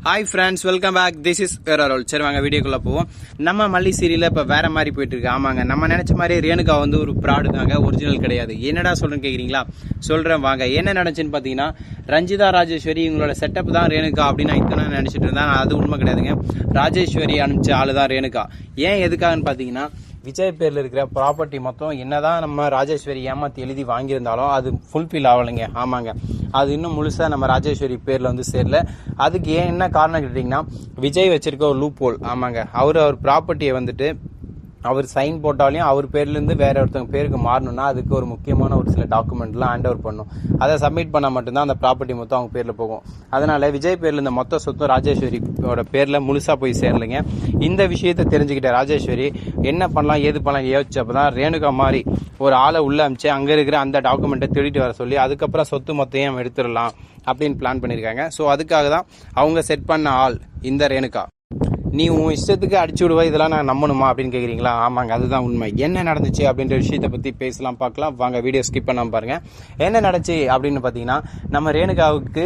Hi friends, welcome back. This is வேரோல். சரி வாங்க வீடியோக்குள்ளே போவோம். நம்ம மல்லி சீரியலில் இப்போ வேற மாதிரி போயிட்டு இருக்கு. ஆமாங்க, நம்ம நினச்ச மாதிரி ரேணுகா வந்து ஒரு ப்ராடு தாங்க, ஒரிஜினல் கிடையாது. என்னடா சொல்கிறேன்னு கேட்குறீங்களா? சொல்கிறேன் வாங்க. என்ன நடந்துச்சுன்னு பார்த்தீங்கன்னா, ரஞ்சிதா ராஜேஸ்வரி இவங்களோட செட்டப் தான் ரேணுகா அப்படின்னு நான் இத்தனை நினச்சிட்டு இருந்தேன். அது உண்மை கிடையாதுங்க. ராஜேஸ்வரி அனுப்பிச்ச ஆளு தான் ரேணுகா. ஏன் எதுக்காகன்னு பார்த்தீங்கன்னா, விஜய் பேரில் இருக்கிற ப்ராப்பர்ட்டி மொத்தம் என்னதான் நம்ம ராஜேஸ்வரி ஏமாற்றி எழுதி வாங்கியிருந்தாலும் அது ஃபுல்ஃபில் ஆகலைங்க. ஆமாங்க, அது இன்னும் முழுசாக நம்ம ராஜேஸ்வரி பேரில் வந்து சேரல. அதுக்கு ஏன் என்ன காரணம் கேட்டிங்கன்னா, விஜய் வச்சிருக்க ஒரு லூப் ஹோல். ஆமாங்க, அவர் ப்ராப்பர்ட்டியை வந்துட்டு அவர் சைன் போட்டாலையும் அவர் பேர்லேருந்து வேற ஒருத்தவங்க பேருக்கு மாறணும்னா அதுக்கு ஒரு முக்கியமான ஒரு சில டாக்குமெண்ட்லாம் ஹேண்ட் ஓவர் பண்ணும். அதை சப்மிட் பண்ணால் மட்டும்தான் அந்த ப்ராப்பர்ட்டி மொத்தம் அவங்க பேரில் போகும். அதனால விஜய் பேரில் இந்த மொத்த சொத்தும் ராஜேஸ்வரியோட பேரில் முழுசாக போய் சேரலைங்க. இந்த விஷயத்தை தெரிஞ்சுக்கிட்ட ராஜேஸ்வரி என்ன பண்ணலாம் ஏது பண்ணலாம் யோசிச்சப்போ தான் ரேணுகா மாதிரி ஒரு ஆளை உள்ள அமிச்சு அங்கே இருக்கிற அந்த டாக்குமெண்ட்டை திருடிட்டு வர சொல்லி அதுக்கப்புறம் சொத்து மொத்தையும் எடுத்துடலாம் அப்படின்னு பிளான் பண்ணியிருக்காங்க. ஸோ அதுக்காக தான் அவங்க செட் பண்ண ஆள் இந்த ரேணுகா. நீ உன் இஷ்டத்துக்கு அடிச்சு விடுவா, இதெல்லாம் நான் நம்பணுமா அப்படின்னு கேட்குறீங்களா? ஆமாங்க, அதுதான் உண்மை. என்ன நடந்துச்சு அப்படின்ற விஷயத்தை பற்றி பேசலாம், பார்க்கலாம் வாங்க. வீடியோ ஸ்கிப் பண்ணாமல் பாருங்கள். என்ன நடந்துச்சு அப்படின்னு பார்த்தீங்கன்னா, நம்ம ரேணுகாவுக்கு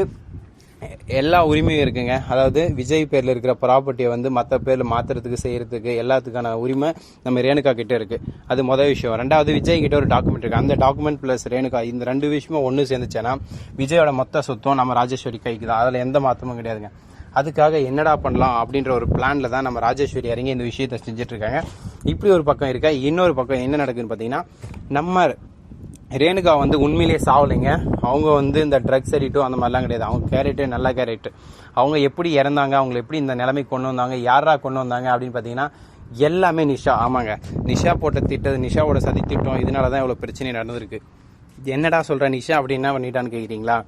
எல்லா உரிமையும் இருக்குங்க. அதாவது விஜய் பேரில் இருக்கிற ப்ராப்பர்ட்டியை வந்து மற்ற பேரில் மாற்றுறதுக்கு செய்கிறதுக்கு எல்லாத்துக்கான உரிமை நம்ம ரேணுகா கிட்டே இருக்குது. அது மொதல் விஷயம். ரெண்டாவது, விஜய் கிட்ட ஒரு டாக்குமெண்ட் இருக்குது. அந்த டாக்குமெண்ட் ப்ளஸ் ரேணுகா இந்த ரெண்டு விஷயமும் ஒன்று சேர்ந்துச்சேன்னா விஜயோட மொத்த சொத்தும் நம்ம ராஜேஸ்வரி கைக்கு தான். அதில் எந்த மாற்றமும் கிடையாதுங்க. அதுக்காக என்னடா பண்ணலாம் அப்படின்ற ஒரு பிளானில் தான் நம்ம ராஜேஸ்வரி இறங்கி இந்த விஷயத்தை செஞ்சுட்டு இருக்காங்க. இப்படி ஒரு பக்கம் இருக்கா. இன்னொரு பக்கம் என்ன நடக்குதுன்னு பார்த்தீங்கன்னா, நம்ம ரேணுகா வந்து உண்மையிலேயே சாவலைங்க. அவங்க வந்து இந்த ட்ரக்ஸ் அடிக்டும் அந்த மாதிரிலாம் கிடையாது. அவங்க கேரக்டர் நல்ல கேரக்டர். அவங்க எப்படி இறந்தாங்க, அவங்களை எப்படி இந்த நிலைமைக்கு கொண்டு வந்தாங்க, யாரா கொண்டு வந்தாங்க அப்படின்னு பார்த்தீங்கன்னா எல்லாமே நிஷா. ஆமாங்க, நிஷா போட்ட திட்டது, நிஷாவோட சதி திட்டம். இதனால தான் இவ்வளோ பிரச்சனை நடந்திருக்கு. என்னடா சொல்கிற நிஷா அப்படி என்ன பண்ணிட்டான்னு கேட்குறீங்களா?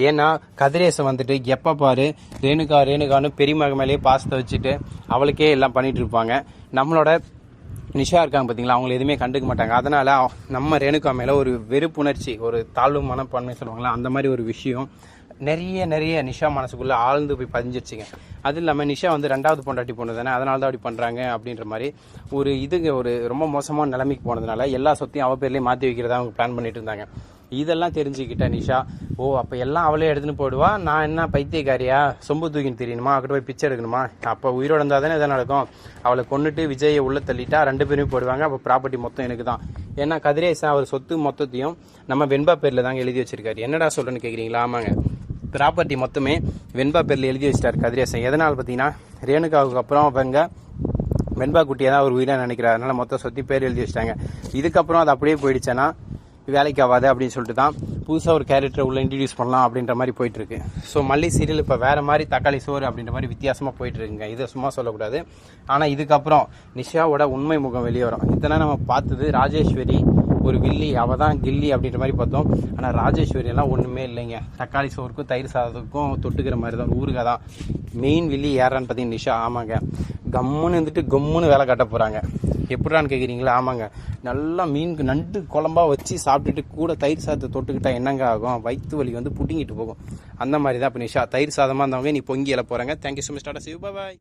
ஏன்னா கதிரேசை வந்துட்டு எப்போ பாரு ரேணுகான்னு பெரியமக மேலேயே பாசத்தை வச்சுட்டு அவளுக்கே எல்லாம் பண்ணிட்டு இருப்பாங்க. நம்மளோட நிஷா இருக்காங்க பார்த்தீங்களா, அவங்களை எதுவுமே கண்டுக்க மாட்டாங்க. அதனால நம்ம ரேணுகா மேலே ஒரு வெறுப்புணர்ச்சி, ஒரு தாழ்வு மனப்பான்மை சொல்லுவாங்களா, அந்த மாதிரி ஒரு விஷயம் நிறைய நிஷா மனசுக்குள்ளே ஆழ்ந்து போய் பதிஞ்சிருச்சுங்க. அது இல்லாமல் நிஷா வந்து ரெண்டாவது பொண்டாட்டி பொண்ணு தானே, அதனால தான் அப்படி பண்ணுறாங்க அப்படின்ற மாதிரி ஒரு ரொம்ப மோசமான நிலைமைக்கு போனதுனால எல்லா சொத்தையும் அவள் பேர்லேயே மாற்றி வைக்கிறதா அவங்க பிளான் பண்ணிட்டு இருந்தாங்க. இதெல்லாம் தெரிஞ்சுக்கிட்ட நிஷா, அப்போ எல்லாம் அவளே எடுத்துன்னு போயிடுவா, நான் என்ன பைத்தியக்காரியா, சொம்பு தூக்கின்னு தெரியணுமா, அவகிட்ட போய் பிச்சை எடுக்கணுமா, அப்போ உயிரோடு இருந்தால் தானே எதாவது நடக்கும். அவளை கொண்டுட்டு விஜயை உள்ள தள்ளிட்டா ரெண்டு பேரும் போயிடுவாங்க. அப்போ ப்ராப்பர்ட்டி மொத்தம் எனக்கு தான். ஏன்னா கதிரேசன் அவர் சொத்து மொத்தத்தையும் நம்ம வெண்பா பேரில் தாங்க எழுதி வச்சிருக்காரு. என்னடா சொல்கிறேன்னு கேட்குறீங்களா? ஆமாங்க, ப்ராப்பர்ட்டி மொத்தமே வெண்பா பேரில் எழுதி வச்சிட்டார் கதிரேசன். எதனால் பார்த்தீங்கன்னா, ரேணுகாவுக்கு அப்புறம் அவங்க வெண்பா குட்டியை தான் ஒரு உயிராக நினைக்கிறார். அதனால மொத்த சொத்தி பேர் எழுதி வச்சிட்டாங்க. இதுக்கப்புறம் அது அப்படியே போயிடுச்சேன்னா வேலைக்கு ஆகாது அப்படின்னு சொல்லிட்டு தான் புதுசாக ஒரு கேரக்டரை உள்ள இன்ட்ரடியூஸ் பண்ணலாம் அப்படின்ற மாதிரி போயிட்டு இருக்கு. ஸோ மல்லி சீரியல் இப்போ வேற மாதிரி தக்காளி சோறு அப்படின்ற மாதிரி வித்தியாசமாக போயிட்டு இருக்குங்க. இதை சும்மா சொல்லக்கூடாது. ஆனால் இதுக்கப்புறம் நிஷாவோட உண்மை முகம் வெளியே வரும். இதெல்லாம் நம்ம பார்த்தது ராஜேஸ்வரி ஒரு வில்லி, அவள் தான் கில்லி அப்படின்ற மாதிரி பார்த்தோம். ஆனால் ராஜேஸ்வரி எல்லாம் ஒன்றுமே இல்லைங்க. தக்காளி சோறுக்கும் தயிர் சாதத்துக்கும் தொட்டுக்கிற மாதிரி தான், ஊருகா தான். மெயின் வில்லி யாரான்னு பார்த்தீங்கன்னா நிஷா. ஆமாங்க, கம்முன்னு இருந்துட்டு கம்முன்னு வேலை காட்ட போகிறாங்க. எப்படான்னு கேட்குறீங்களா? ஆமாங்க, நல்லா நண்டு குழம்பா வச்சு சாப்பிட்டுட்டு கூட தயிர் சாதத்தை தொட்டுக்கிட்டா என்னங்க ஆகும்? வயிற்று வலி வந்து புட்டிங்கிட்டு போகும். அந்த மாதிரி தான் இப்போ நிஷா. தயிர் சாதமாக இருந்தவங்க நீ பொங்கி எழ போகிறாங்க. Thank you so much. Tata, see you, bye bye.